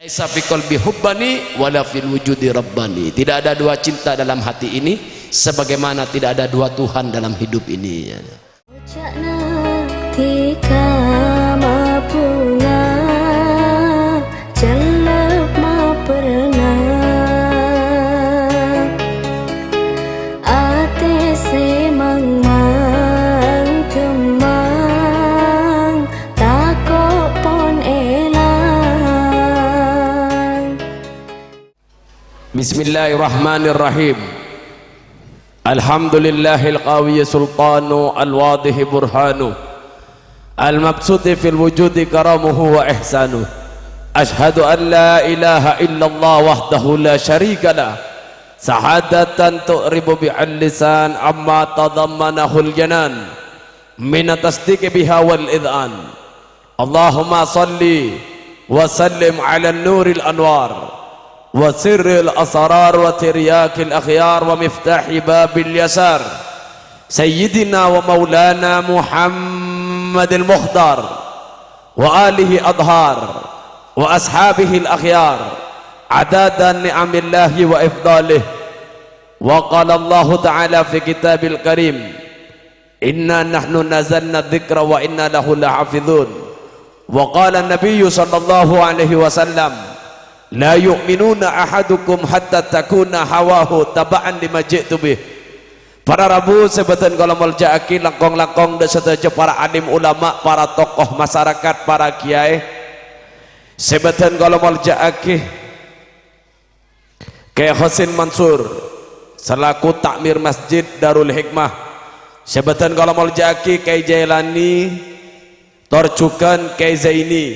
Laisa fi qalbi hubbani wala fil wujudi rabbani. Tidak ada dua cinta dalam hati ini sebagaimana tidak ada dua Tuhan dalam hidup ini. Bismillahirrahmanirrahim. Alhamdulillahil qawiyyi sultanu al-wadihi burhanu al-mabsuti fil wujudi karamuhu wa ihsanu. Ashhadu an la ilaha illallah wahdahu la syarika lah, sahadatan tu'ribu bi'al lisan amma tadammanahu al-janan min tasdiqi biha wal idhan. Allahumma salli wa sallim ala nuril anwar wa sirril asrar wa tiryakil akhyar wa miftahi babil yasar sayyidina wa maulana Muhammadil Mukhtar wa alihi adhar wa ashabihi al-akhyar adadan ni'amillahi wa ifdalih. Wa qala Allah ta'ala fi kitabil karim, inna nahnu nazalna dhikra wa inna lahu lahafidhun. Wa qala an-nabiyyu sallallahu alaihi wasallam, la yu'minuna ahadukum hatta takuna hawahu taba'an lima ji'tu bih. Para rabu sebetan kalau melja'aki langkong-langkong dan setelah para alim ulama, para tokoh masyarakat, para kiai sebetan kalau melja'aki Kiai Hasin Mansur selaku takmir masjid Darul Hikmah. Sebetan kalau melja'aki Kiai Jailani Torcukan Kiai Zaini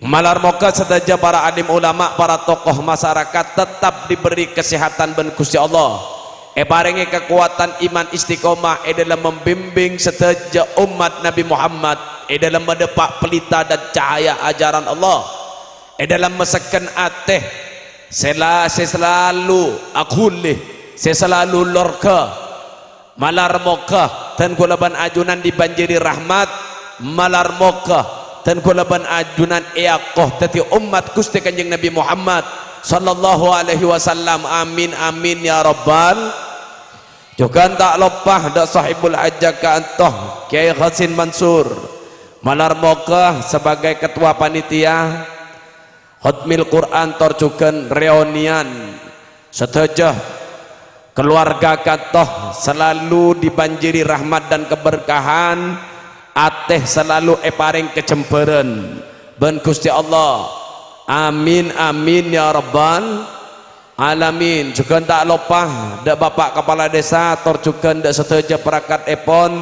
Malar moga setaja para alim ulama, para tokoh masyarakat tetap diberi kesehatan ben Gusti Allah. Paringi kekuatan iman istiqomah dalam membimbing setaja umat Nabi Muhammad dalam mendepak pelita dan cahaya ajaran Allah. Dalam mesekan ateh selalu akulih, selalu lorka. Malar moga dan kulaban ajunan dibanjiri rahmat. Malar moga dan kulaban ajunan eakoh tati umat Gusti Kanjeng Nabi Muhammad sallallahu alaihi wasallam. Amin amin ya rabbal. Juga tak lupa dak sahibul hajjah ka antoh Kiai Hasin Mansur malar moga sebagai ketua panitia Khatmil Quran torjukan reunian setelah keluarga kantoh selalu dibanjiri rahmat dan keberkahan. Ateh selalu paring kecemperan ben Gusti Allah. Amin amin ya rabbal alamin. Juga tak lupa dak bapak kepala desa torjukan dak seteja perakat epon,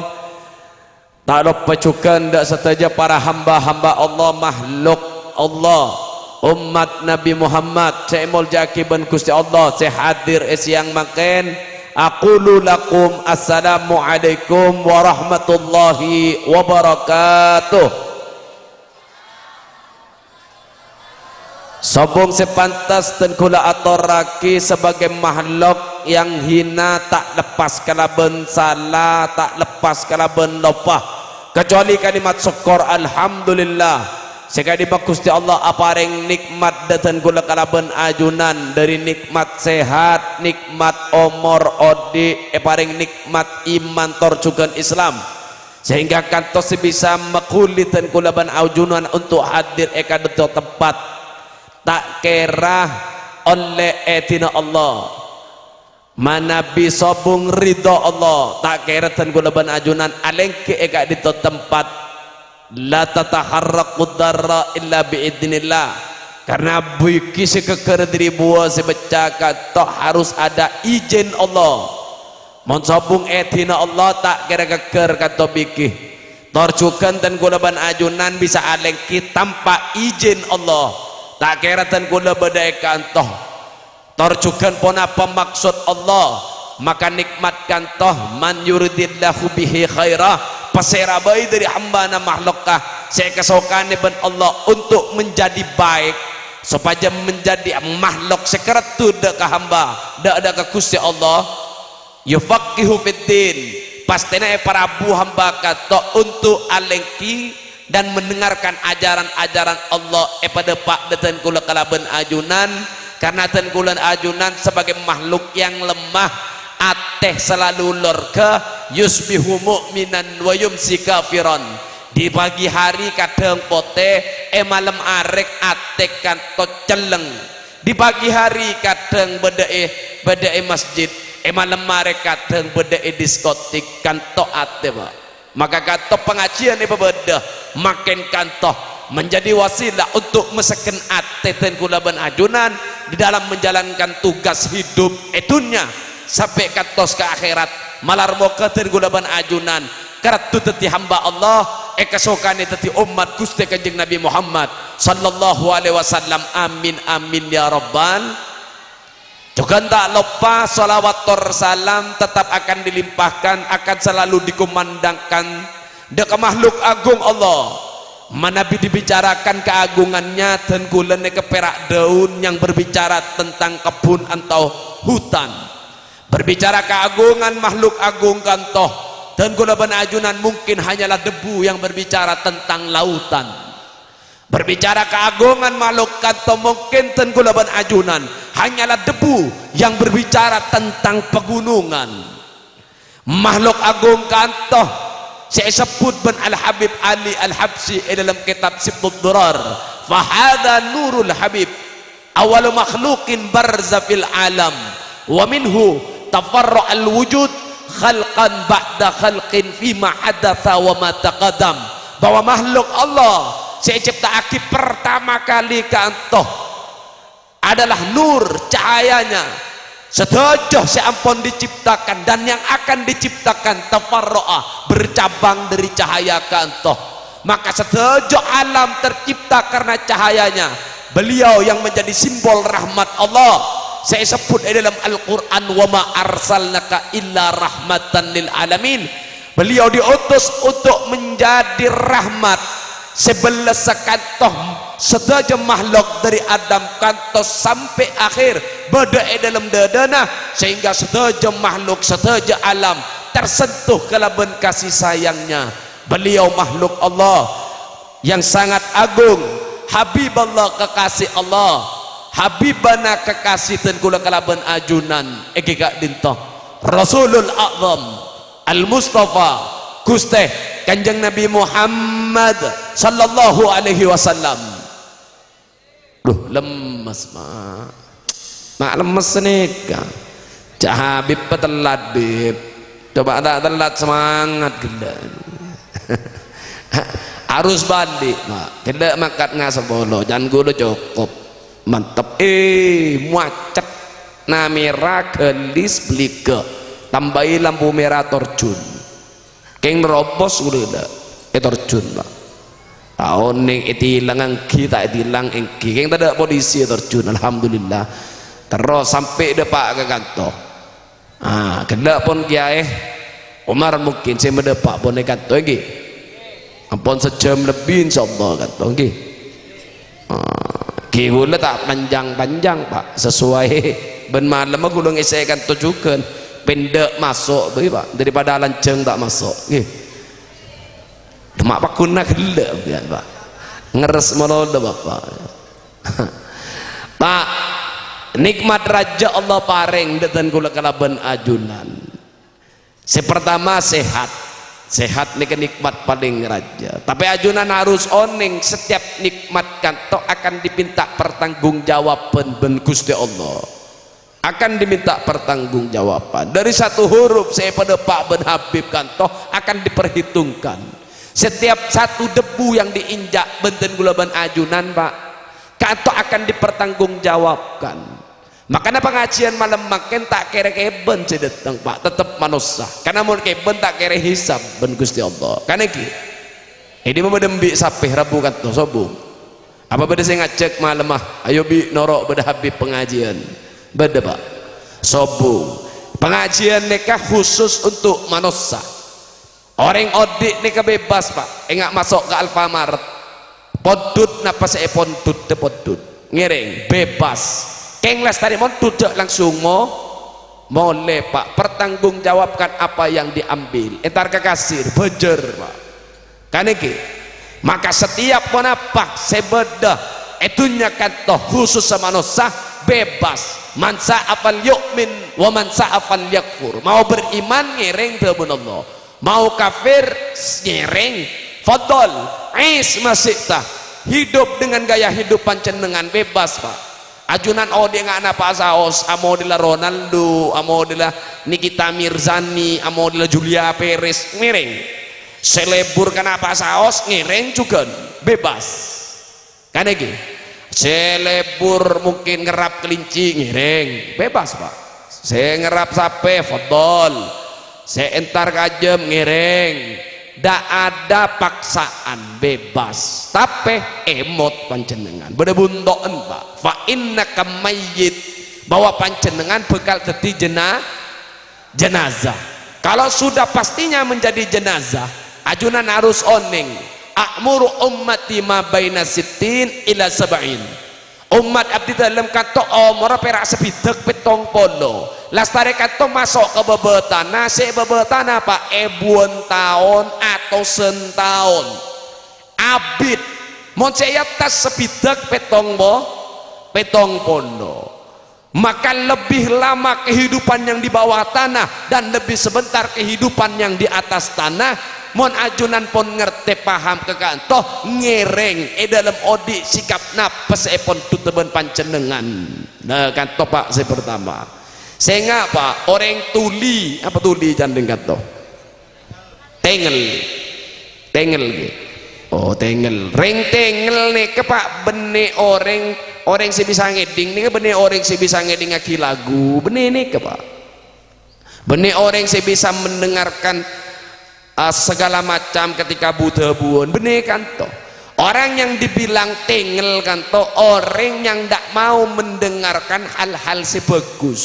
tak lupa juga dak seteja para hamba-hamba Allah, makhluk Allah, umat Nabi Muhammad cemol jaki ben Gusti Allah sehadir siang makan. Aqulu lakum assalamu alaikum warahmatullahi wabarakatuh. Sobong sepantas dan kula atoraki sebagai makhluk yang hina, tak lepas kalaben salah, tak lepas kalaben lupa, kecuali kalimat syukur alhamdulillah. Sekali Gusti Allah apareng nikmat dan kula kalaben ajunan dari nikmat sehat, nikmat umur odi, paring nikmat iman torjukan Islam, sehingga kantos bisa makulit dan kulaban ajunan untuk hadir eka detok tempat tak kira oleh etina Allah manabi sobung ridho Allah, tak kira dan kulaban ajunan alengke eka detok tempat la tataharraqu darra illa biidznillah. Karena biki sekeker diri buah sebecaka toh harus ada izin Allah. Mon sobung etina Allah tak kira keker kata biki torjukan dan kulaban ajunan bisa alengki tanpa izin Allah, tak kira dan kula badai kantoh torjukan pun apa maksud Allah, maka nikmatkan toh man yuridillahu bihi khairah. Paserabai dari hamba na makhlukah saya kesukaan ben Allah untuk menjadi baik supaya menjadi makhluk sekeretu dak ka hamba dak ada ka Gusti Allah yufaqihu fiddin. Pastena para bu hamba kata untuk alengki dan mendengarkan ajaran-ajaran Allah pada pak deten kula kalaben ajunan, karena ten kula ajunan sebagai makhluk yang lemah ateh selalu lurga, yusbihu mu'minan wa yumsi kafiran. Di pagi hari kadang pote, malam arek ateh kanto celeng. Di pagi hari kadang bedai masjid, malam arek kadang bedai diskotik kanto ateh pak. Maka kanto pengajian ini berbeda makin kanto menjadi wasilah untuk meseken ate ten kula ben ajunan di dalam menjalankan tugas hidup etunya sampai kantos ke akhirat malar moga ten kula ben ajunan karatu teti hamba Allah kesokane teti umat Gusti Kanjeng Nabi Muhammad sallallahu alaihi wasallam. Amin amin ya rabbal. Juga tak lupa salawat salam tetap akan dilimpahkan, akan selalu dikumandangkan dek makhluk agung Allah. Manabi dibicarakan keagungannya dan kulene keperak daun yang berbicara tentang kebun atau hutan. Berbicara keagungan makhluk agung kantoh dan kula ajunan mungkin hanyalah debu yang berbicara tentang lautan. Berbicara keagungan makhluk kantoh mungkin dan kula ajunan hanyalah debu yang berbicara tentang pegunungan. Makhluk agung kantoh saya sebut ben Al-Habib Ali Al-Habsi dalam kitab Sibtud Durar, fahada nurul habib awalu makhlukin barza fil alam wa minhu tafarra al wujud khalqan ba'da khalqin fima hadatha wa ma taqaddam. Bahwa makhluk Allah saya ciptakan pertama kali kantoh adalah nur cahayanya setujuh seampun diciptakan dan yang akan diciptakan tafarro'ah bercabang dari cahaya kantoh. Maka setujuh alam tercipta karena cahayanya. Beliau yang menjadi simbol rahmat Allah saya sebut dalam Al-Quran, wa ma arsalnaka illa rahmatan lil alamin. Beliau diutus untuk menjadi rahmat sebelas sekantoh sedaja makhluk dari Adam kantos sampai akhir berada dalam dadana, sehingga sedaja makhluk sedaja alam tersentuh kelaban kasih sayangnya. Beliau makhluk Allah yang sangat agung, Habib Allah kekasih Allah, Habibana kekasih dan kula kelaban ajunan kak dintoh Rasulul A'zam Al-Mustafa Gusti Kanjeng Nabi Muhammad sallallahu alaihi wasallam. Duh lemes mak lemes nih kan Cak Habib petelat bib, coba tak telat semangat gila harus balik mak gila makat ngasah bolo jangan gula cukup mantep muacet na merah gelis belika tambahi lampu merah terjun keng nerobos udah terjun pak tahun yang itilang angki tak itilang angki keng tak ada polisi terjun alhamdulillah terus sampai depak ke kantor kena pun kiai Umar mungkin saya mendepak pun ke kantor lagi ampun sejam lebih insyaallah kantor lagi kira tak panjang-panjang pak sesuai ben malam aku udah ngisai kantor juga pendek masuk pak daripada lanceng tak masuk mak pak kuna gila pak ngeres malah bapak pak nikmat raja Allah paring dan kula kalaban ajunan. Pertama sehat ini nikmat paling raja, tapi ajunan harus oning setiap nikmat kanto akan diminta pertanggungjawaban ben Gusti Allah akan diminta pertanggungjawaban dari satu huruf saya pada Pak Ben Habib kanto akan diperhitungkan setiap satu debu yang diinjak benten gulaban ajunan pak kanto akan dipertanggungjawabkan. Makanya pengajian malam makin tak kere keben saya datang pak tetap manusia karena mau keben tak kere hisab ben Gusti Allah karena ini mau dembi sapih rabu kanto sobung apa beda saya ngacek malam ayo bi norok beda Habib pengajian beda pak sobung pengajian nikah khusus untuk manusia orang odik nikah bebas pak enggak masuk ke Alfamart podut napa saya podut de podut ngiring bebas kengles tadi podut langsung boleh pak pertanggungjawabkan apa yang diambil entar ke kasir bejer pak kan iki maka setiap penapa sebeda itunya kata khusus manusia bebas man sa'afal yu'min wa man sa'afal yakfur, mau beriman ngereng temen Allah, mau kafir ngereng fadol is masih tah hidup dengan gaya hidup pancenengan bebas pak. Ajunan dia nggak apa saos amodila Ronaldo, amodila Nikita Mirzani, amodila Julia Perez ngereng selebur kenapa saos ngereng juga bebas kan lagi selebur mungkin ngerap kelinci ngereng bebas pak, saya ngerap sape fadol, saya entar kajem ngereng, dak ada paksaan bebas tapi emot pancenengan berebundoan pak fa innaka mayyit, bahwa pancenengan bekal jadi jenazah. Kalau sudah pastinya menjadi jenazah ajunan harus oneng akmuru ummati ma baina sittin ila sab'in, umat abdi dalam kata umur perak sebidak petong polo lastare kata masuk ke bebetana se bebetana apa ebuan tahun atau sentahun abid mon saya tas sebidak petong polo, maka lebih lama kehidupan yang di bawah tanah dan lebih sebentar kehidupan yang di atas tanah. Mon ajunan pun ngerti paham kekantoh ngereng dalam odi sikap napes pun tuteban pancenengan. Nah kantoh pak saya pertama saya ngapa orang tuli apa tuli jandeng kantoh tengel gitu. Oh tengel reng tengel nih ke pak benih orang si bisa ngeding nih benih orang si bisa ngeding ngaki lagu benih nih ke pak benih orang si bisa mendengarkan segala macam ketika buta buon benih kanto. Orang yang dibilang tengel kanto orang yang tidak mau mendengarkan hal-hal sebagus.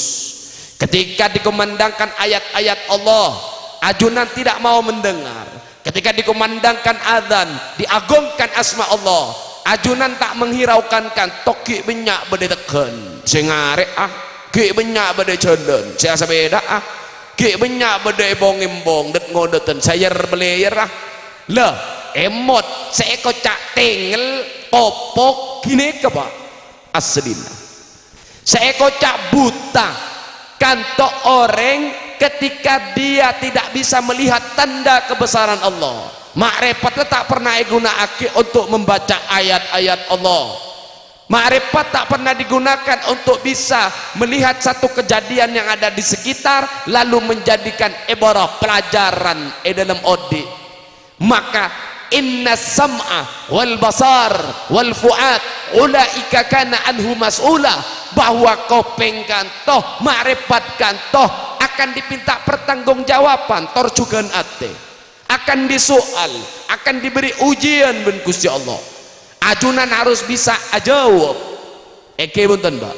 Ketika dikumandangkan ayat-ayat Allah ajunan tidak mau mendengar. Ketika dikumandangkan adzan diagungkan asma Allah ajunan tak menghiraukan kanto ki benyak bedeteken sengare ki benyak bede jalan saya sebeda ki banyak bedai bong-imbong det ngodoten sayar belayer lah emot saya kocak tengel popok gini ke pak aslina saya kocak buta kanto orang ketika dia tidak bisa melihat tanda kebesaran Allah makrifat tak pernah digunakan untuk membaca ayat-ayat Allah. Ma'rifat tak pernah digunakan untuk bisa melihat satu kejadian yang ada di sekitar lalu menjadikan ibarah pelajaran dalam odi. Maka inna sam'a wal basar wal fu'ad ulaika kana anhu mas'ula, bahwa kopeng kantoh ma'rifat kantoh akan dipinta pertanggungjawaban torjugan ate, akan disoal, akan diberi ujian ben Gusti Allah. Ajunan harus bisa ajawab bunten mbak.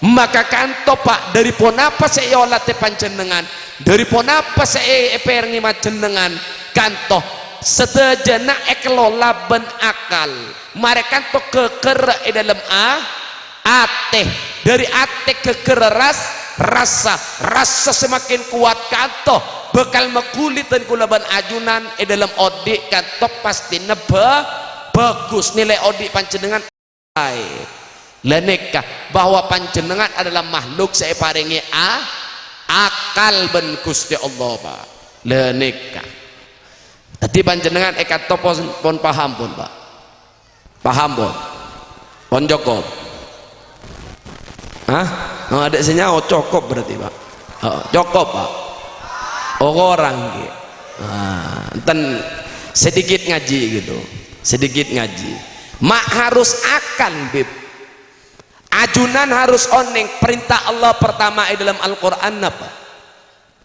Maka kanto pak dari ponapa saya olate pancenengan dari ponapa saya eperni macenengan kanto setejana eklola ben akal mereka kanto keker dalam ate dari ate kekeras rasa semakin kuat kanto bekal mekulit dan kulaban ajunan dalam odik kanto pasti nebe bagus nilai odi pancenengan lenekah bahwa pancenengan adalah makhluk saya paringi akal ben Gusti Allah pak lenekah tadi pancenengan ekato pon paham pun pak paham pon Joko ada senyawa cokop berarti pak cokop pak orang gitu enten sedikit ngaji gitu sedikit ngaji mak harus akan bib ajunan harus oneng perintah Allah pertama dalam Al-Quran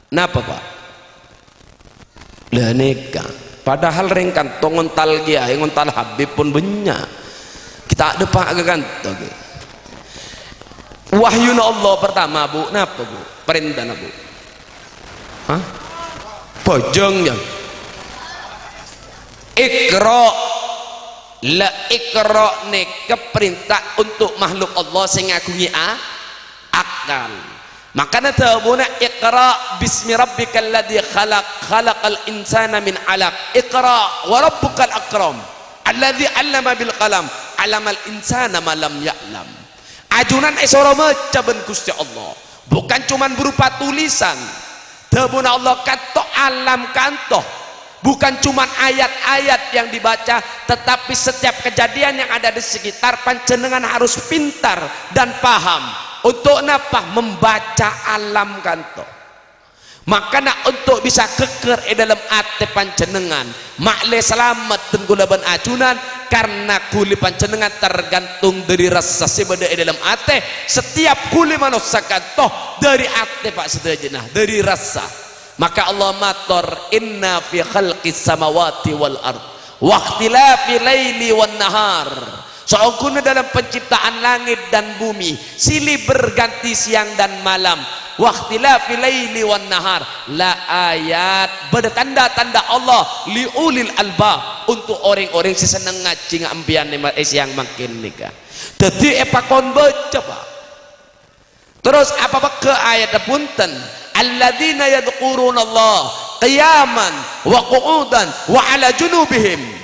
napa pak lah nikah padahal ringkan tongontal gia ngontal Habib pun banyak kita ada pak kan wahyu Allah pertama bu napa bu perintah bu bojong yang ikra la ikra ne keperintah untuk makhluk Allah sing ngagungi akal makanya tabuna iqra bismi rabbikal ladzi khalaq khalaqal insana min 'alaq iqra wa rabbukal akram alladzi 'allama bil qalam 'allamal insana ma lam ya'lam. Ajunan esoro maca ben Gusti Allah bukan cuman berupa tulisan. Tabuna Allah kanto alam kanto bukan cuman ayat-ayat yang dibaca, tetapi setiap kejadian yang ada di sekitar panjenengan harus pintar dan paham untuk napa membaca alam kanto. Makanya untuk bisa keker dalam ate panjenengan makle selamat dan gula ban ajunan, karena kuli panjenengan tergantung dari rasa sebeda dalam ate. Setiap kuli manusia kanto dari ate pak sedajana dari rasa. Maka Allah matur inna fi khalqis samawati wal ard wa ikhtilafi laili wan nahar. Sesungguhnya dalam penciptaan langit dan bumi silih berganti siang dan malam. Wa ikhtilafi laili wan nahar la ayat bertanda-tanda Allah liulil albab untuk orang-orang yang seneng ngaji ngambian siang makin nika. Dadi epakon baca Pak. Terus apa ke ayat punten alladzina yadhkuruna Allah qiyaman wa qu'udan wa ala junubihim.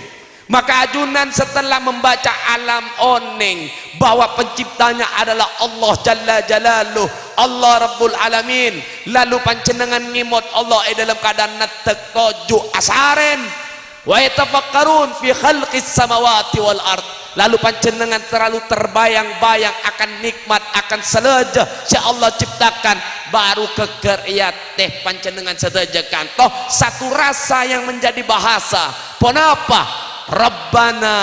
Maka ajunan setelah membaca alam oning bahwa penciptanya adalah Allah Jalla Jalaluh, Allah Rabbul Alamin, lalu panjenengan ngimot Allah dalam keadaan netek toju asaren wa yatafakkarun fi khalqis samawati wal ard, lalu panjenengan terlalu terbayang-bayang akan nikmat akan seleja si Allah ciptakan, baru kegeria teh panjenengan sedeja kantoh satu rasa yang menjadi bahasa. Ponapa Rabbana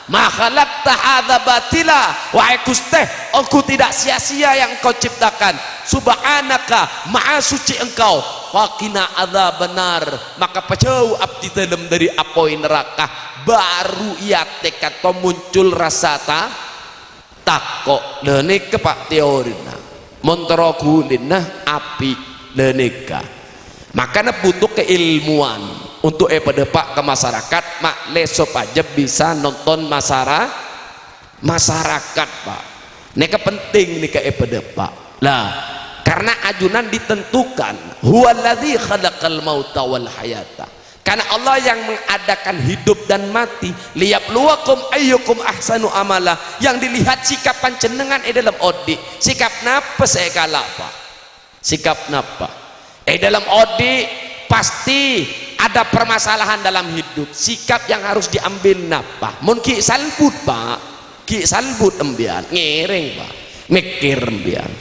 ma khalaqta hadza batila, wahai Gusti engkau tidak sia-sia yang engkau ciptakan, subhanaka maha suci engkau, faqina adzabannar, maka pejauh abdi dalam dari apoi neraka. Baru ia tekad muncul rasa takok lenika pak teorina montoro gulina api lenika. Makanya butuh keilmuan untuk pada pak ke masyarakat mak lesop aja bisa nonton masyarakat pak. Neka penting nika pada pak lah, karena ajunan ditentukan huwaladzi khalaqal mauta wal hayata, karena Allah yang mengadakan hidup dan mati, liyabluwakum ayyukum ahsanu amala, yang dilihat sikap panjenengan dalam odi, sikap napa saya kalah pak, sikap napa dalam odi pasti ada permasalahan dalam hidup, sikap yang harus diambil napa. Mungkin salbut pak, ki salbut embian ngereng pak, mikir embian.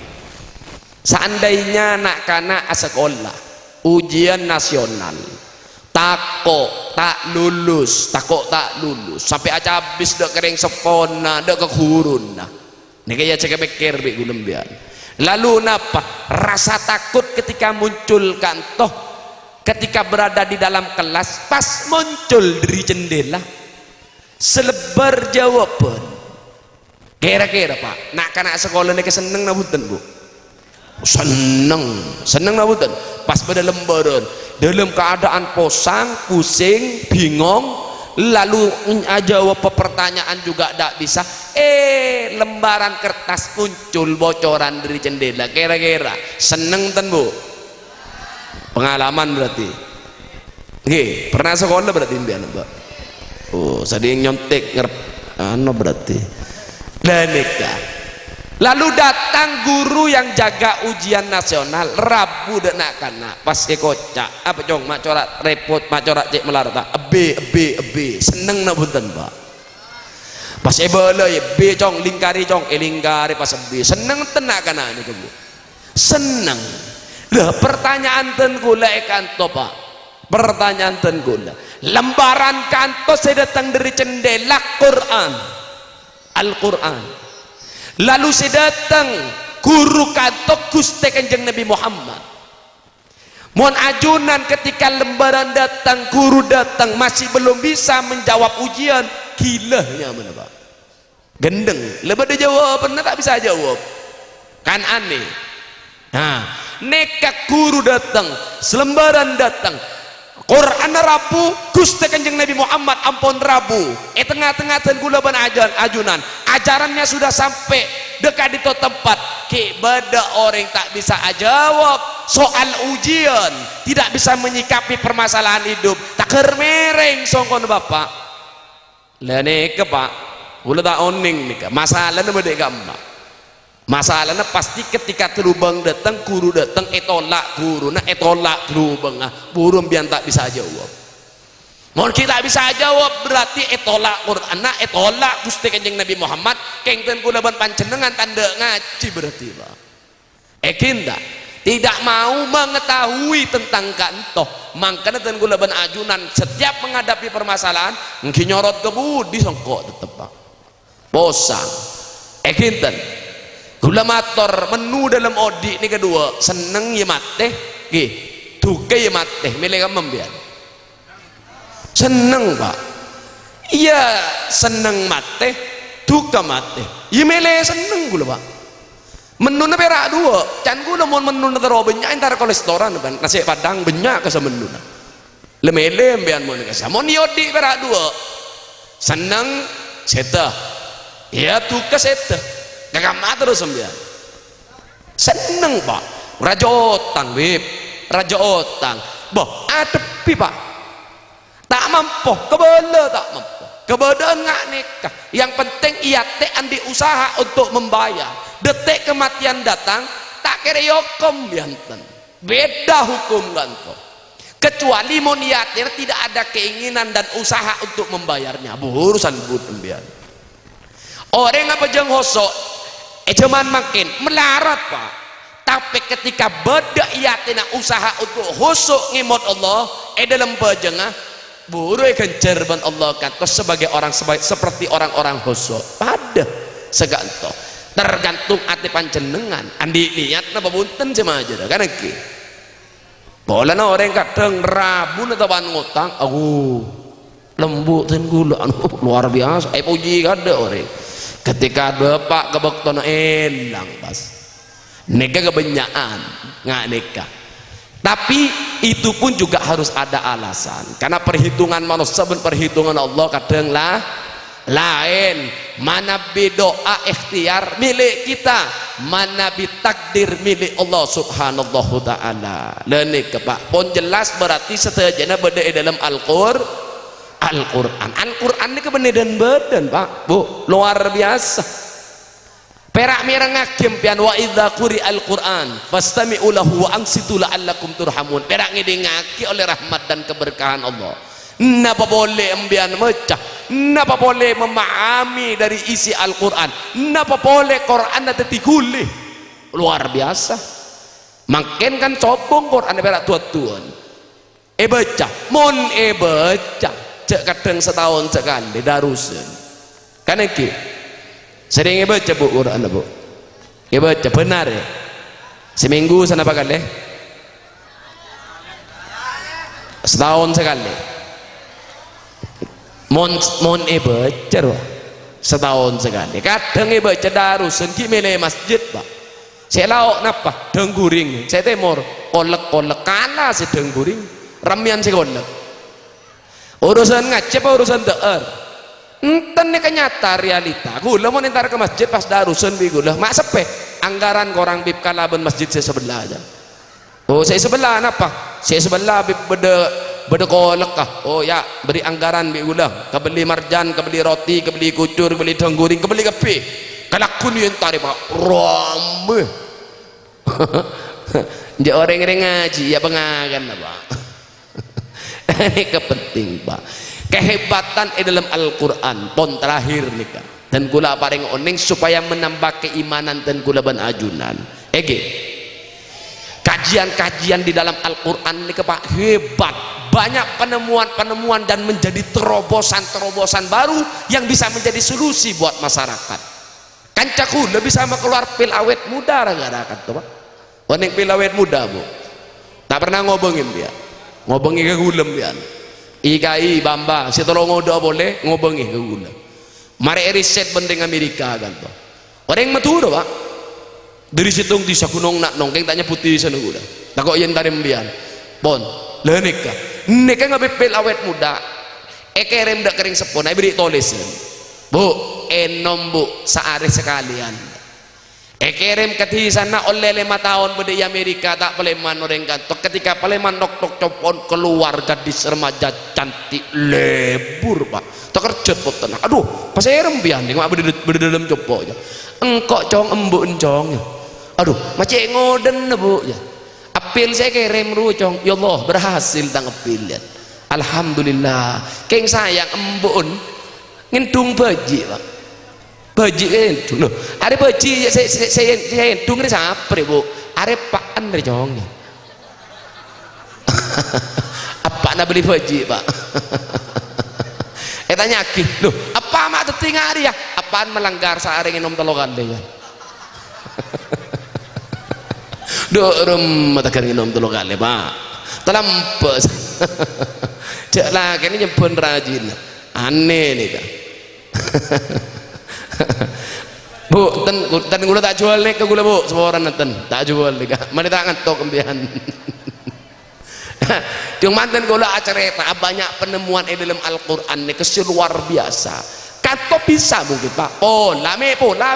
Seandainya anak kana sekolah ujian nasional takok tak lulus sampai aja habis dek kering sepona dek kehurun nah ini kayak cek mikir bi gulembian. Lalu napa rasa takut ketika muncul kantoh ketika berada di dalam kelas, pas muncul dari jendela selebar jawaban kira-kira pak nak kanak sekolah ini keseneng nabutan bu, seneng nabutan pas pada lembaran dalam keadaan posang pusing bingung, lalu jawab pertanyaan juga tidak bisa, lembaran kertas muncul bocoran dari jendela, kira-kira seneng ten bu? Pengalaman berarti nggih, pernah sekolah berarti mbiyen mbak. Oh sading nyontek berarti danika. Lalu datang guru yang jaga ujian nasional Rabu denak kana pas kocak apa cong mak corak repot mak corak cek melarta ebe seneng nak bunten pak pas bala ebe cong lingkari cong lingkari pas ebe seneng tenak kana ini bu seneng lah. Pertanyaan ten gula kanto pak, pertanyaan ten gula lembaran kanto saya datang dari jendela Quran Al-Quran, lalu saya datang guru kanto Gusti Kanjeng Nabi Muhammad. Mohon ajunan ketika lembaran datang, guru datang masih belum bisa menjawab ujian, gilanya mana pak? Gendeng, lebar dia jawab, tak bisa jawab, kan aneh. Nah, neka guru datang, selembaran datang, Quran Rabu Gusti Kanjeng Nabi Muhammad ampun Rabu tengah-tengah dan gula ban ajunan ajarannya sudah sampai dekat itu tempat ke beda orang tak bisa jawab soal ujian, tidak bisa menyikapi permasalahan hidup, tak kermereng songkon bapak lene ke pak ulah tak oning nih masalahnya beda gambar. Masalahnya pasti ketika terubang datang guru datang etolak guru nah etolak terubang burung biar tak bisa jawab. Mau kita bisa jawab berarti etolak Quran nah etolak Gusti Kanjeng Nabi Muhammad kengten kulaban panjenengan tanda ngaji berarti pak. Ekinda tidak mau mengetahui tentang kantoh makanya dan kulaban ajunan setiap menghadapi permasalahan mungkin nyorot ke budi songkok tetep pak bosan. Ekinten gula mator menu dalam odik ini kedua seneng ya mate duke ya mate milih kamu biar seneng pak iya seneng mate duka mate ya milih seneng gula pak menu na perak dua can gula mau menu na taro banyak antara kolesteran nasi padang banyak ke menu na lemele biar mau nikah mau ni odik perak dua seneng seta ya duka seta gak terus sembilan seneng pak raja otang beb raja otang boh adepi pak tak mampu kebela tak mampu kebedaan nggak nikah yang penting ia teh andi usaha untuk membayar detik kematian datang tak kira yokom bianten beda hukum ganto kecuali mau niatnya tidak ada keinginan dan usaha untuk membayarnya urusan buat biar orang apa jeng hosok cuman makin melarat pak tapi ketika beda ia tina usaha untuk husuk ngimot Allah dalam bajengah buru kencer ban Allah kan sebagai orang seperti orang-orang husuk pada seganto tergantung hati panjenengan andi niat napa bunten cuma aja kan iki boleh na orang kadang rabun atau ban ngutang lembut dan gula luar biasa puji kada orang ketika bapak kebaktono elang pas nikah kebanyakan nggak nikah tapi itu pun juga harus ada alasan karena perhitungan manusia dan perhitungan Allah kadang lah lain mana doa ikhtiar milik kita mana takdir milik Allah subhanahu ta'ala dan nikah pak pun jelas berarti setajana beda dalam Al-Quran ini kebenaran badan pak bu luar biasa perak mirang ngakim pian wa idza quri al-Quran fastami'u lahu wa ansitu la'allakum turhamun perak ngidengaki oleh rahmat dan keberkahan Allah napa boleh embian mecah napa boleh memahami dari isi Al-Quran napa boleh Quran tadi gulih luar biasa makin kan cobong Quran perak tuan-tuan baca mon baca cek kadang setahun sekali darusan kan iki sering baca bu Quran bu baca benar ya seminggu sana apa kali setahun sekali mon baca setahun sekali kadang baca darusan ki milih masjid pak saya lauk napa dengguring saya temor kolek kalah si dengguring ramian si kolek urusan ngacep urusan deer enten nih kenyata realita gula mau ntar ke masjid pas darusan bi gula mak sepe anggaran korang bib kalaban masjid saya sebelah aja saya sebelah apa saya sebelah bib beda kolek kah ya beri anggaran bi gula kebeli marjan kebeli roti kebeli kucur kebeli dengguring kebeli kepi kalakun yang tadi pak rame jadi orang ngaji ya pengagan apa ini kepenting pak kehebatan dalam Al-Quran pon terakhir nikah dan gula paling oning supaya menambah keimanan dan gula ban ajunan kajian-kajian di dalam Al-Quran ini pak hebat banyak penemuan-penemuan dan menjadi terobosan-terobosan baru yang bisa menjadi solusi buat masyarakat kancaku lebih sama keluar pil awet muda raga-raga tuh pak oning pil awet muda bu tak pernah ngobongin dia ngobengi ke gulem pian ikai bamba si tolong ngoda boleh ngobengi ke gulem mari riset bendeng Amerika kan tuh orang matur pak dari situng di sakunong nak nongkeng tanya putih sana gula tak kok yen tarim pian pon lenik ini kan ngabipil awet muda kerem dak kering sepon ai beri tulis bu enom bu sehari sekalian kerem kati sana oleh 5 tahun di Amerika tak peleman orang kantor ketika peleman nok copon keluar gadis remaja cantik lebur pak tak kerjat pot tenang aduh pas saya rembian nih dalam copo aja engkok cong embuk encong aduh macam ngoden bu ya apil saya kerem ru cong ya Allah berhasil tang apil ya alhamdulillah keng sayang embun ngendung baji pak baji itu loh ada baji saya endung ini siapa bu ada paan dari cong apa nak beli baji pak tanya ki loh apa mak tertinggal dia apaan melanggar sehari minum telokan dia dorum mata kering minum telokan dia pak terlampau cek lah kini nyempun rajin aneh nih kan bu ten gula tak jual nih ke gula bu semua orang nonton tak jual nih kan mana tak ngantok kembian yang mantan gula acara banyak penemuan dalam Al-Quran ini luar biasa kanto bisa mungkin pak pola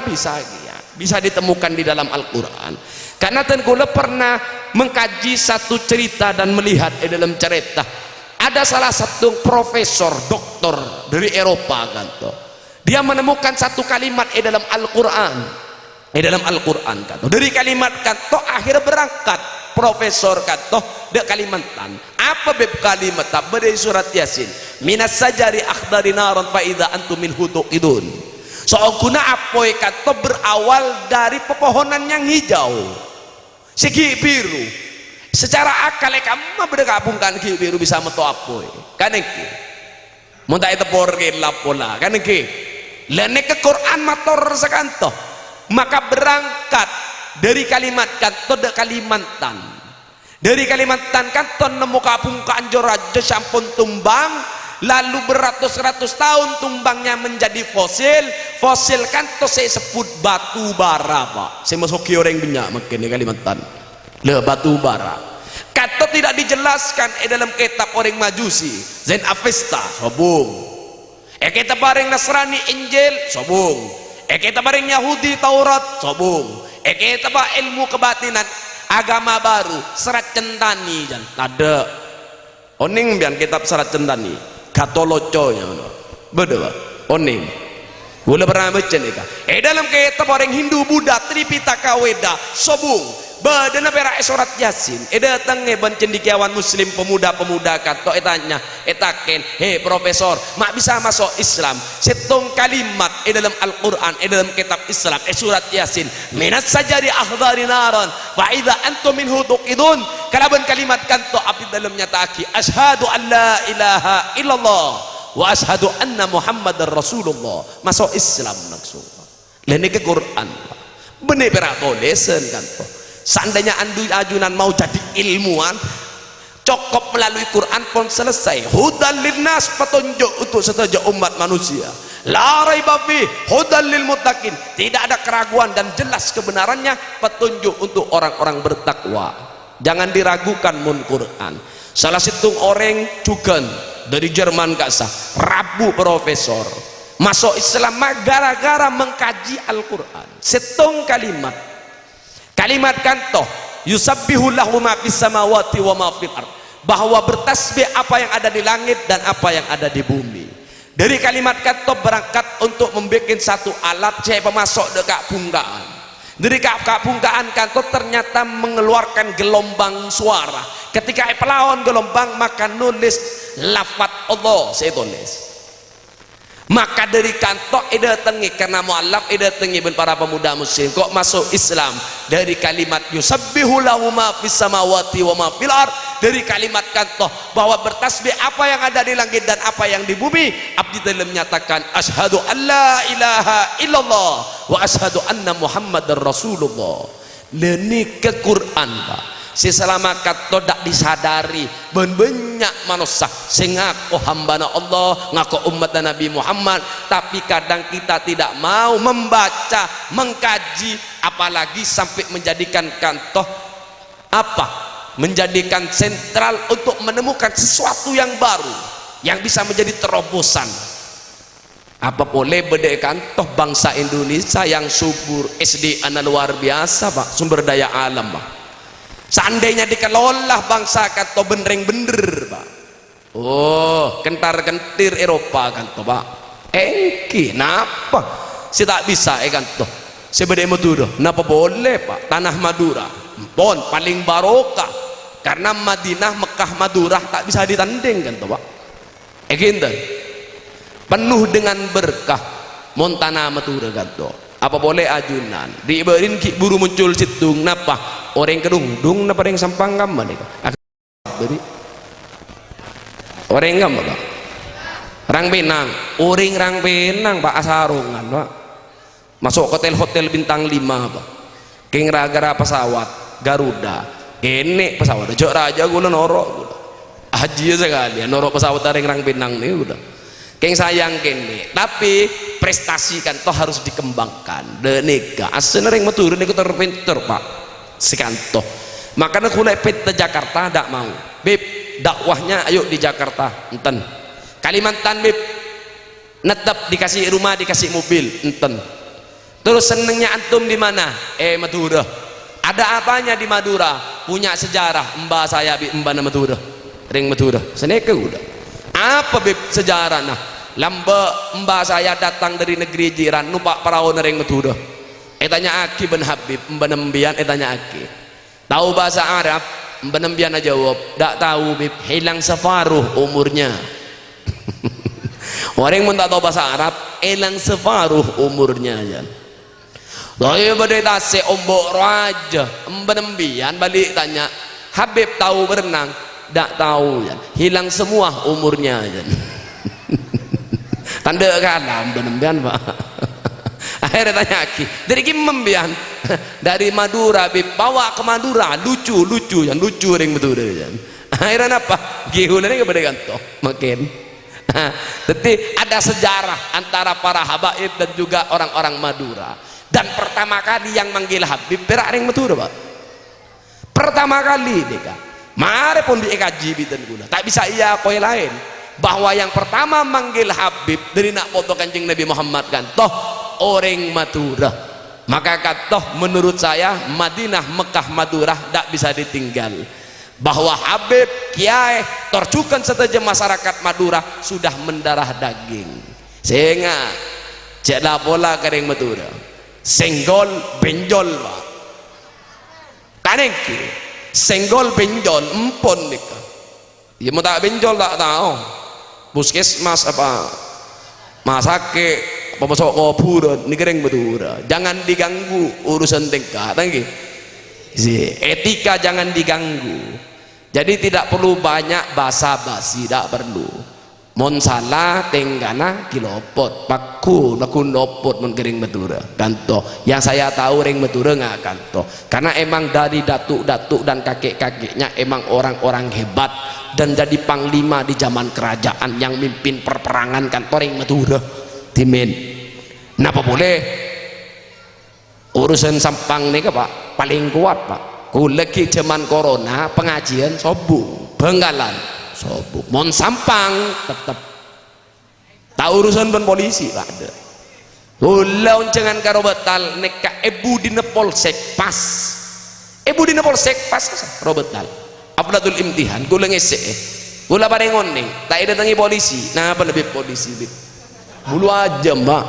bisa ya. Bisa ditemukan di dalam Al-Quran karena ten gula pernah mengkaji satu cerita dan melihat dalam cerita ada salah satu profesor doktor dari Eropa kanto dia menemukan satu kalimat dalam Al-Quran kanto dari kalimat kanto akhirnya berangkat profesor kanto dek Kalimantan apa beb kalimat dari surat Yasin minas sajari akhdari naran fa idza antum minhu tuqidun soal guna apoy kanto berawal dari pepohonan yang hijau segi biru secara akal kamu bergabungkan ki biru bisa metu apoy kan iki mun tak tepor ke lapola kan iki lene ke Quran mator sekanto maka berangkat dari kalimat kanto dek Kalimantan dari Kalimantan kanton nemu kapungkaan jorajo sampun tumbang lalu beratus-ratus tahun tumbangnya menjadi fosil kanto saya sebut batu bara pak saya masuk ke orang banyak makin di Kalimantan le batu bara kanto tidak dijelaskan dalam kitab orang Majusi Zen Avesta sobung kitab orang Nasrani Injil sobung kitab orang Yahudi Taurat sobung kitab ilmu kebatinan agama baru serat centani dan ada oning bian kitab serat centani katoloconya beda oning boleh pernah baca nih dalam kitab orang Hindu Buddha Tripitaka Weda sobung badana perak surat Yasin datang cendikiawan muslim pemuda-pemuda kato etanya etaken profesor mak bisa masuk Islam setung kalimat dalam Al-Quran dalam kitab Islam surat Yasin minas sajari akhdari naran fa idza antum minhu tuqidun kalaban kalimat kanto abdi dalamnya ta'aki asyhadu an la ilaha illallah wa asyhadu anna muhammadar rasulullah masuk Islam langsung lene ke Quran bener perak tulisan kanto seandainya ajunan mau jadi ilmuwan cukup melalui Quran pun selesai hudan linnas petunjuk untuk setiap umat manusia la raiba fi hudan lil muttaqin tidak ada keraguan dan jelas kebenarannya petunjuk untuk orang-orang bertakwa jangan diragukan mun Quran salah satu orang juga dari Jerman kasah Rabu profesor masuk Islam gara-gara mengkaji Al-Quran setung kalimat kanto yusabbihu lahu ma fis samawati wa ma fil ard bahwa bertasbih apa yang ada di langit dan apa yang ada di bumi dari kalimat kanto berangkat untuk membuat satu alat saya pemasok dekat punggaan dari punggaan kanto ternyata mengeluarkan gelombang suara ketika pelawan gelombang maka nulis lafaz Allah saya tulis maka dari kantor datangi karena mu'allaf datangi para pemuda muslim kok masuk Islam dari kalimat yusabbihu lahu ma fis samawati wa ma fil ard dari kalimat kantor bahwa bertasbih apa yang ada di langit dan apa yang di bumi abdi dalam menyatakan asyhadu an la ilaha illallah wa asyhadu anna muhammadar rasulullah leni ke Quran pak si selama kato dak disadari banyak manusia sing ngaku hambana Allah ngaku umat Nabi Muhammad tapi kadang kita tidak mau membaca mengkaji apalagi sampai menjadikan kantoh apa menjadikan sentral untuk menemukan sesuatu yang baru yang bisa menjadi terobosan. Apa boleh bedekan toh bangsa Indonesia yang subur, SDA luar biasa Pak, sumber daya alam Pak. Seandainya dikelola bangsa kato benereng bener Pak, oh kentar kentir Eropa kan toh Pak, kenapa si tak bisa kan toh sebeda Madura, napa boleh Pak, tanah Madura pon paling barokah karena Madinah Mekah Madura tak bisa ditanding kan toh Pak, gitu penuh dengan berkah Montana Madura kan toh. Apa boleh ajunan diibarin ki buru muncul situng napa orang kedungdung napa yang sampang gambar nih beri orang gambar Pak rang benang rang benang Pak asarungan Pak masuk hotel bintang 5 Pak keng gara pesawat Garuda kene pesawat jok raja gula norok haji sekali norok pesawat rang benang nih udah keng sayang kene tapi prestasi kan toh harus dikembangkan denega asal ring Madura niku terpinter Pak sikanto makanya kulai peta Jakarta tak mau beb dakwahnya ayo di Jakarta enten Kalimantan beb netep dikasih rumah dikasih mobil enten terus senengnya antum di mana Madura ada apanya di Madura punya sejarah mbak saya mbak Madura ring Madura seneka udah apa beb sejarah nah mbak saya datang dari negeri jiran numpak perahu nering Madura tanya aki ben Habib mbak nembian tanya aki tahu bahasa Arab mbak nembian jawab tak tahu beb hilang separuh umurnya orang yang tak tahu bahasa Arab hilang separuh umurnya aja dari badai tase ombok raja mbak nembian balik tanya Habib tahu berenang tak tahu ya hilang semua umurnya aja tanda kalam benembian Pak akhirnya tanya aki dari gimana dari Madura bawa ke Madura lucu yang lucu ring Madura akhirnya apa gihulannya kepada gantoh makin jadi ada sejarah antara para habaib dan juga orang-orang Madura dan pertama kali yang manggil Habib perak ring Madura Pak pertama kali deka mari pun dikaji bidan guna tak bisa iya koi lain bahwa yang pertama manggil Habib dari nak foto Kanjeng Nabi Muhammad kan toh orang Madura maka katoh menurut saya Madinah Mekah Madura tak bisa ditinggal bahwa Habib kiai torcukan seteja masyarakat Madura sudah mendarah daging sehingga ceklah pola kering Madura senggol benjol Pak kanengki senggol benjol empon nikah ya mau tak benjol tak tahu puskesmas apa masake apa masuk kuburan ini kering Madura jangan diganggu urusan tingkah tangki etika jangan diganggu jadi tidak perlu banyak basa-basi tidak perlu mon salah tenggana kilopot paku nakun lopot mon kering Madura kanto yang saya tahu ring Madura nggak kanto karena emang dari datuk-datuk dan kakek-kakeknya emang orang-orang hebat dan jadi panglima di zaman kerajaan yang mimpin perperangan kantor ring Madura timin kenapa boleh urusan sampang nih Pak paling kuat Pak kuleki zaman corona pengajian sobung benggalan sobung mon sampang tetap tak urusan ben polisi Pak ada ulah jangan karo betal neka ebu dina polsek pas ebu dina polsek pas robetal Abdul imtihan kula ngese kula pada ngoning tak ada tangi polisi nah apa lebih polisi bib bulu aja Mbak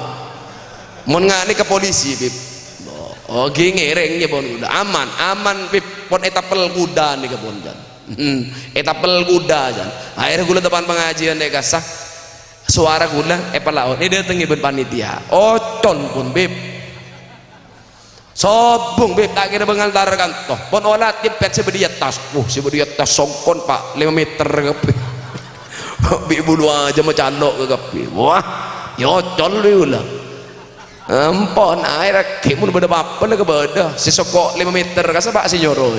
mon ngani ke polisi bib oh ngerengnya bon udah aman bib pon etapel kuda nih ke bon jan etapel kuda jan akhirnya gula depan pengajian dek kasah suara gula pelaut ini datangi ben panitia ocon pun bib sobung bib tak kira bengantar kan toh pon olah tipet sebedia tas sebedia tas songkon Pak 5 meter kepi bib bulu aja macandok ke kepi wah ya ocon dulu empon air kimun beda apa lah kebeda si sokok 5 meter kasa Pak si nyoro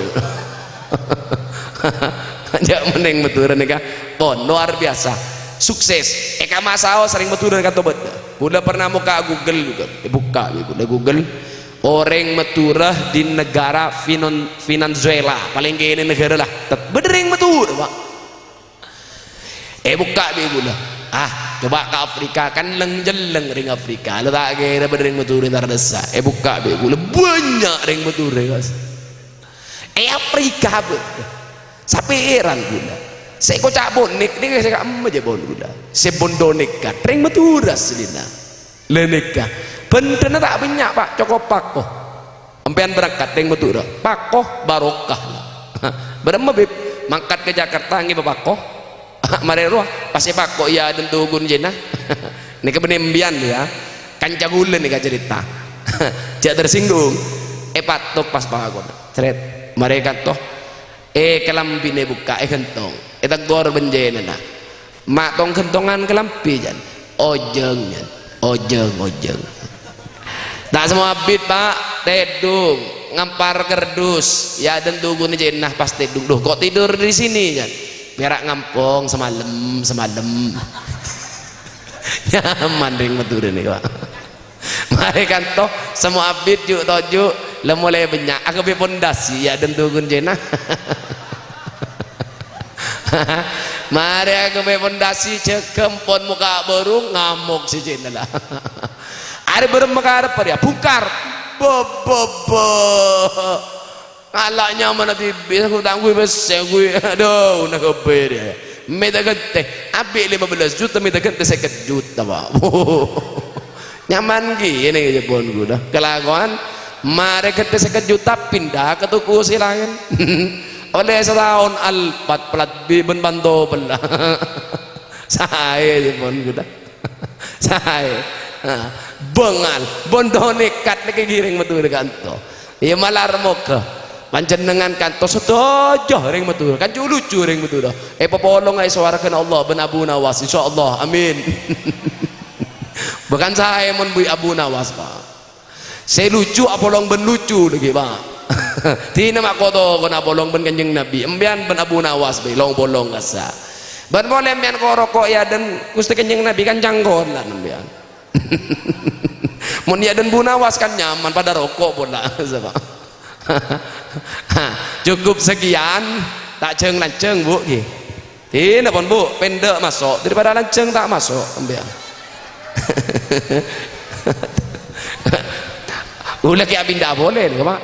jangan meneng beturan nih pon luar biasa sukses eka masao sering beturan kata beda udah pernah muka Google juga buka gitu Google orang meturah di negara Venezuela paling kini negara lah berdering metur pak buka dia gula coba ke Afrika kan jeleng ring Afrika lo tak kira berdering metur ntar desa buka dia gula banyak ring metur guys Afrika sampai heran gula saya kocak bonik ni saya kamu aja bon gula saya bondonik kan ring metur aslinya lenika bener tak banyak pak cokopak kok empian berangkat dengan betul pakoh barokah berapa bib mangkat ke Jakarta ngi pakoh mari ruah pasti pakoh ya tentu gun jenah ini kebenembian ya kan cagulen nih cerita jak tersinggung patok pas pakoh ceret mereka toh kelambine buka kentong tak gor benjena nah mak tong kentongan kelampi jan ojeng tak semua bit pak tedung ngampar kerdus ya dan tunggu nih jenah pas tedung duh kok tidur di sini kan berak ngampong semalam nyaman ring metu nih pak mari kan toh semua bit juk tojuk lemulai banyak aku be pondasi ya dan tunggu jenah mari aku be pondasi cekempon muka baru ngamuk si jenah lah ada bermekar ya bukar bobo alaknya mana tibi aku tangguh besar gue aduh nak keber ya minta gede ambil 15 juta minta gede 50 juta pak nyaman gini aja pun gue dah kelakuan mari gede 50 juta pindah ke tuku silangan oleh setahun alpat pelat biben bantu belah saya aja pun gue dah saya bengal bondo nekat lagi giring metu kanto ya malah remoga panjenengan kanto sedojo ring metu kan lucu ring metu dah popolong ai suarakan Allah ben Abu Nawas insyaallah amin bukan saya mun bui Abu Nawas pak saya lucu apolong ben lucu lagi pak tina mak koto kena bolong ben kanjeng Nabi embian ben Abu Nawas be long bolong kasa ben boleh embian ko rokok ya dan Gusti kanjeng Nabi kan janggon lah embian mun ya dan Bu Nawas kan nyaman pada rokok bola cukup sekian tak ceng lanceng bu ini pun bu pendek masuk daripada lanceng tak masuk ambil ulah ke Abinda boleh nih pak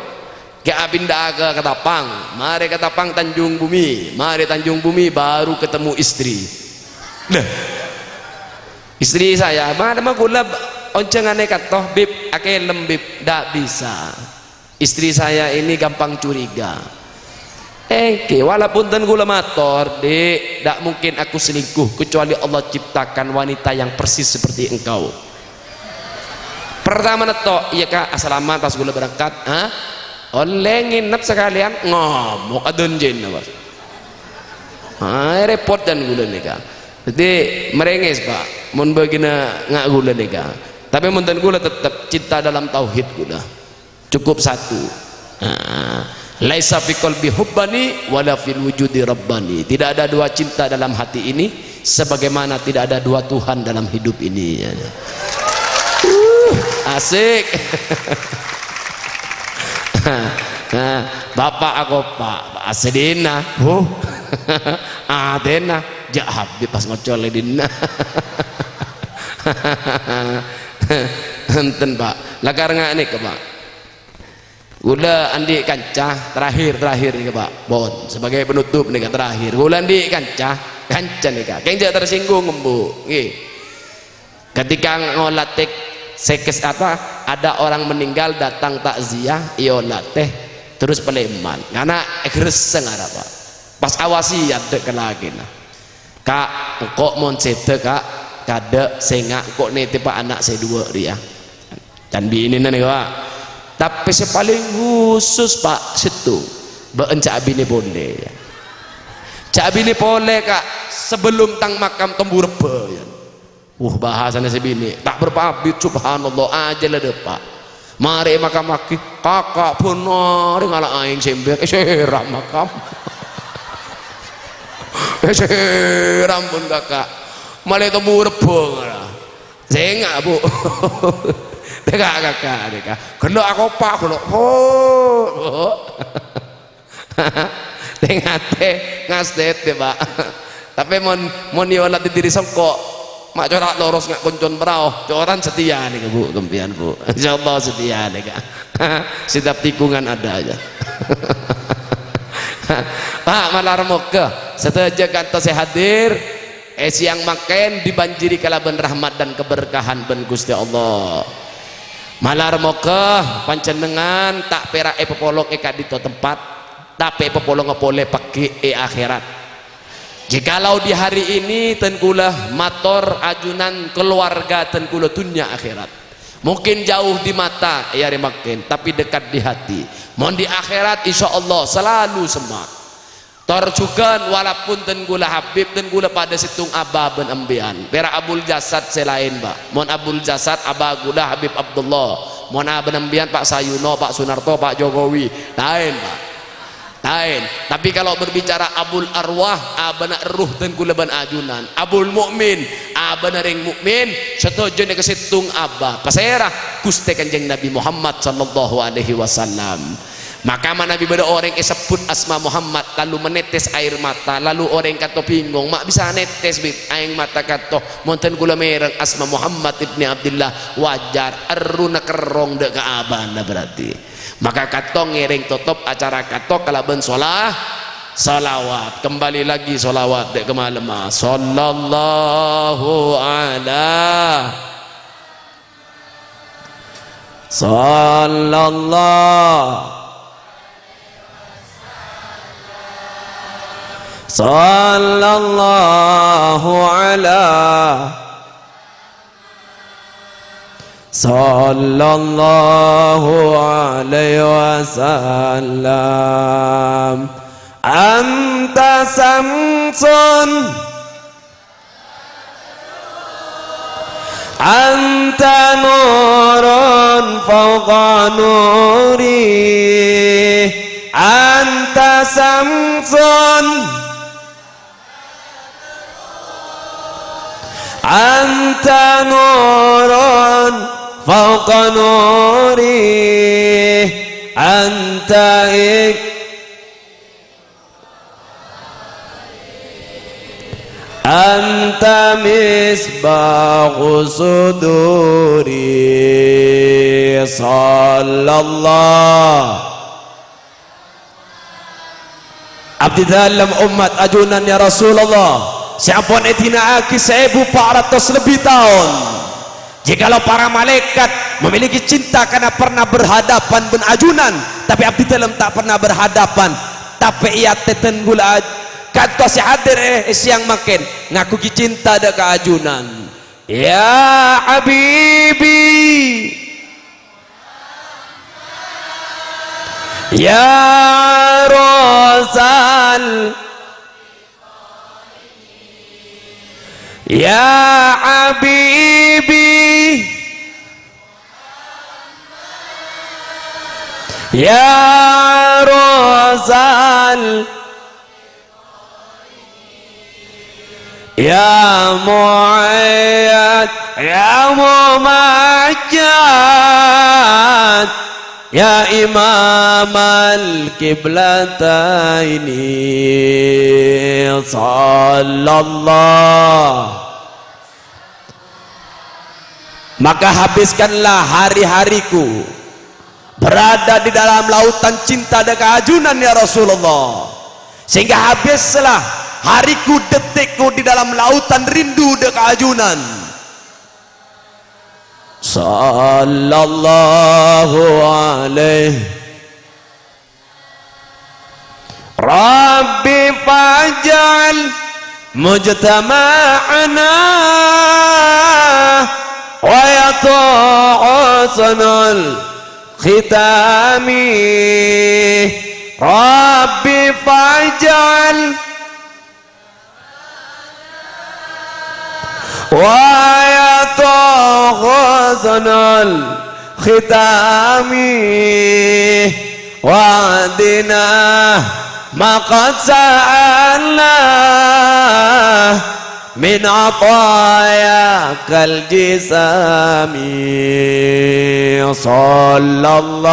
ke Abinda ke Ketapang mari Ketapang Tanjung Bumi mari Tanjung Bumi baru ketemu istri istri saya mana mah gula oncengannya katoh bib akelem bib tak bisa istri saya ini gampang curiga walaupun dan gula motor dek tak mungkin aku selingkuh kecuali Allah ciptakan wanita yang persis seperti engkau pertama netok iya kak assalamualaikum pas gula berangkat oleh nginep sekalian ngomong adon jen repot dan gula nih kak jadi merenges pak mun bagina ngak gula nega tapi muntan gula tetap cinta dalam tauhid gula cukup satu laisa fi qalbi hubbani wala fil wujudi rabbani tidak ada dua cinta dalam hati ini sebagaimana tidak ada dua Tuhan dalam hidup ini asik bapak aku pak asedina adena jak habis pas ngocol dina enten pak lakar nggak nih ke pak udah andi kancah terakhir nih ke pak bon sebagai penutup nih terakhir udah andi kancah nih kak kenja tersinggung bu ketika ngolatek sekes apa ada orang meninggal datang takziah iolateh terus peleman karena egreseng ada pak pas awasi ada kelagi nah kak kok mon sete kak kada sengak kok nete pak anak saya dua dia dan bini nih pak tapi saya paling khusus pak situ berencak bini boleh ya cak bini boleh kak sebelum tang makam tembur ya bahasanya si bini tak berpabit subhanallah aja lah pak mari makam maki kakak pun nari ngalah aing sembek seram makam seram pun kakak malah tembur saya enggak bu deka kena aku pak kena oh ngate ngastet deh pak tapi mon diolah di diri songkok mak corak loros nggak koncon berau coran setia nih bu gempian bu insyaallah setia nih kak setiap tikungan ada aja pak malar moga setelah kata saya hadir siang makan dibanjiri kalaban rahmat dan keberkahan ben Gusti Allah malar moga pancenengan tak perak pepolong eka di tempat tapi pepolong ngepole pakai akhirat jikalau di hari ini tengkulah mator ajunan keluarga tengkulah dunia akhirat mungkin jauh di mata ya makin tapi dekat di hati mohon di akhirat insya Allah selalu semak torjukan walaupun tenggulah Habib tenggulah pada situng abah ben ambian pera abul jasad selain mbak mohon abul jasad abah gula Habib Abdullah mohon abah ambian Pak Sayuno Pak Sunarto Pak Jokowi lain mbak lain tapi kalau berbicara abul arwah abana ruh tenggulah ben ajunan abul mukmin abana ring mukmin setuju ke situng abah pasera Gusti Kanjeng Nabi Muhammad sallallahu alaihi wasallam maka mana Nabi pada orang yang sebut asma Muhammad lalu menetes air mata lalu orang kata bingung mak bisa netes air mata kata monten gula mereng asma Muhammad ibni Abdullah wajar eruna kerong dek ke abana berarti maka kata ngiring tutup acara kata kalaban salawat kembali lagi salawat dek ke malam sallallahu ala sallallahu sallallahu ala sallallahu alaihi wasallam anta samsun anta nurun fawqa nuri anta samsun anta nurun fawqa nuri anta anta misbahu suduri sallallahu abdi dalam umat ajunan ya Rasulullah siapun etina aki 1400 lebih tahun jikalau para malaikat memiliki cinta karena pernah berhadapan ben ajunan tapi abdi dalam tak pernah berhadapan tapi ia tetenggul kata si hadir siang makin ngaku cinta ada ke ajunan ya habibi ya Rasul ya habibi ya Rasul ya mu'ayyad ya mumajjad ya imam al-qiblataini sallallahu maka habiskanlah hari-hariku berada di dalam lautan cinta dan keajunan ya Rasulullah sehingga habislah hariku detikku di dalam lautan rindu dan keajunan sallallahu alaihi Rabbi faj'al mujtama'ana wa yatu'usunul khitami Rabbi faj'al wa yatu'usunul khitami wa'adina maqad sa'alna min atayakal jisami sallallahu.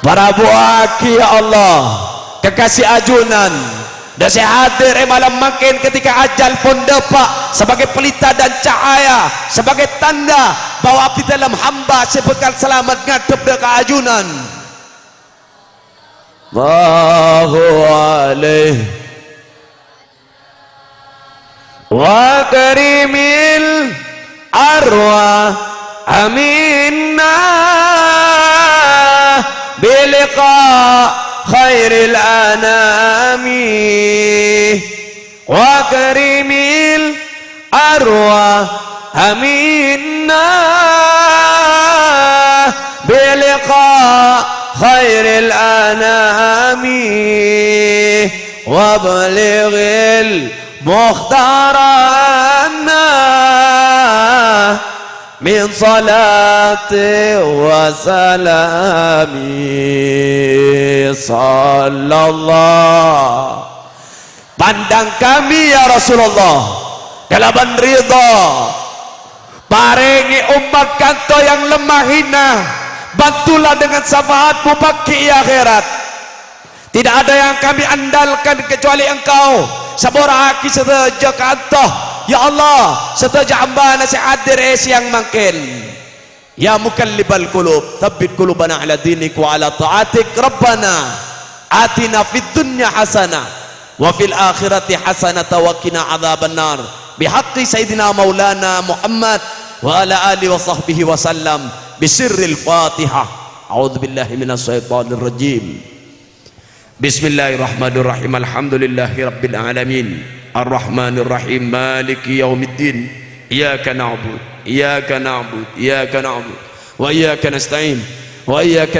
Para buaki ya Allah, kekasih ajunan, dan saya hadir malam makin ketika ajal pun depak sebagai pelita dan cahaya, sebagai tanda bahwa abdi dalam hamba sebutkan selamat ngadep dekat ajunan. Allahu alaihi wa karimil arwah aminna biliqa khairil anami wa karimil arwah aminna biliqa khairil anami wa balighil mukhtarana min salati wa salami sallallahu. Pandang kami ya Rasulullah kalaban ridha, paringi umat kanto yang lemah hina, bantulah dengan syafaatmu bagi akhirat. Tidak ada yang kami andalkan kecuali engkau. Saboraki seteja kanto ya Allah, seteja hamba nasi hadir yang makin. Ya mukallibal qulub, tsabbit qulubana ala dinik wa ala ta'atik. Rabbana atina fid dunya hasanah wa fil akhirati hasanah wa qina adzabannar. Bihaqqi sayyidina maulana Muhammad wa ala alihi wa sahbihi wa sallam. Bisirril Fatihah. A'udzu billahi minasy syaithanir rajim. Bismillahirrahmanirrahim. Alhamdulillahi rabbil alamin. Ar-Rahmanir Rahim. Maliki yaumiddin. Iyyaka na'budu iyyaka na'budu wa iyyaka nasta'in wa iyyaka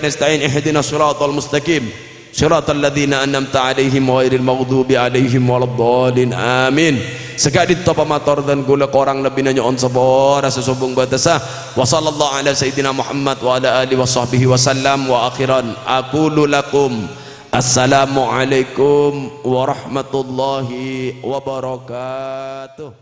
nasta'in ihdinas siratal mustaqim siratal ladzina an'amta 'alaihim ghairil maghdubi 'alaihim waladdallin. Amin. Sekadit topa mator dan gula korang lebih nanya on sabora sesubung batasa. Wa sallallahu ala sayyidina Muhammad wa ala alihi wa sahbihi wa sallam. Wa akhiran aqulu lakum assalamu alaikum warahmatullahi wabarakatuh.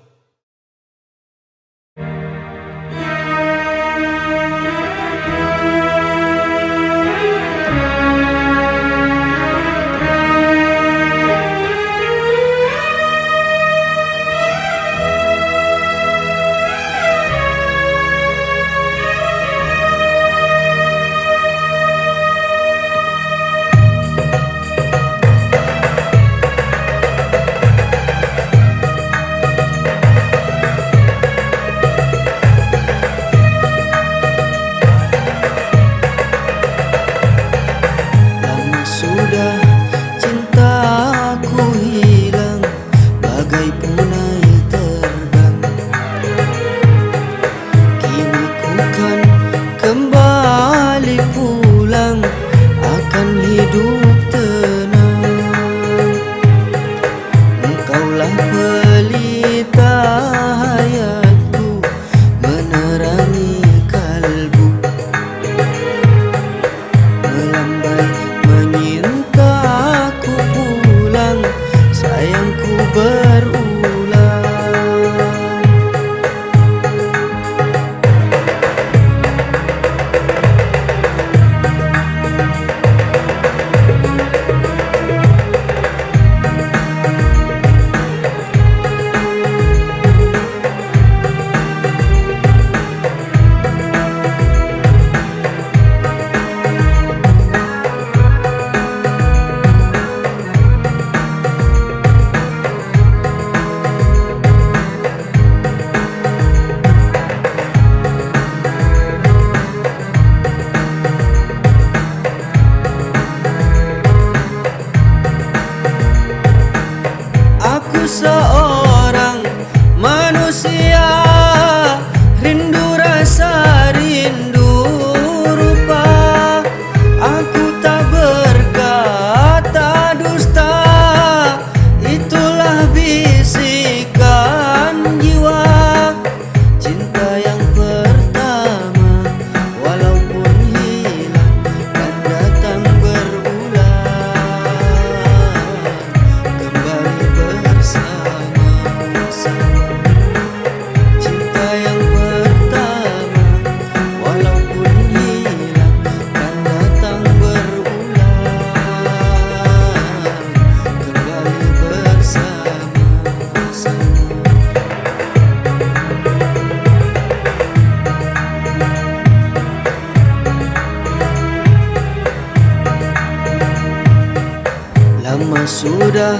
sudah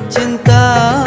cinta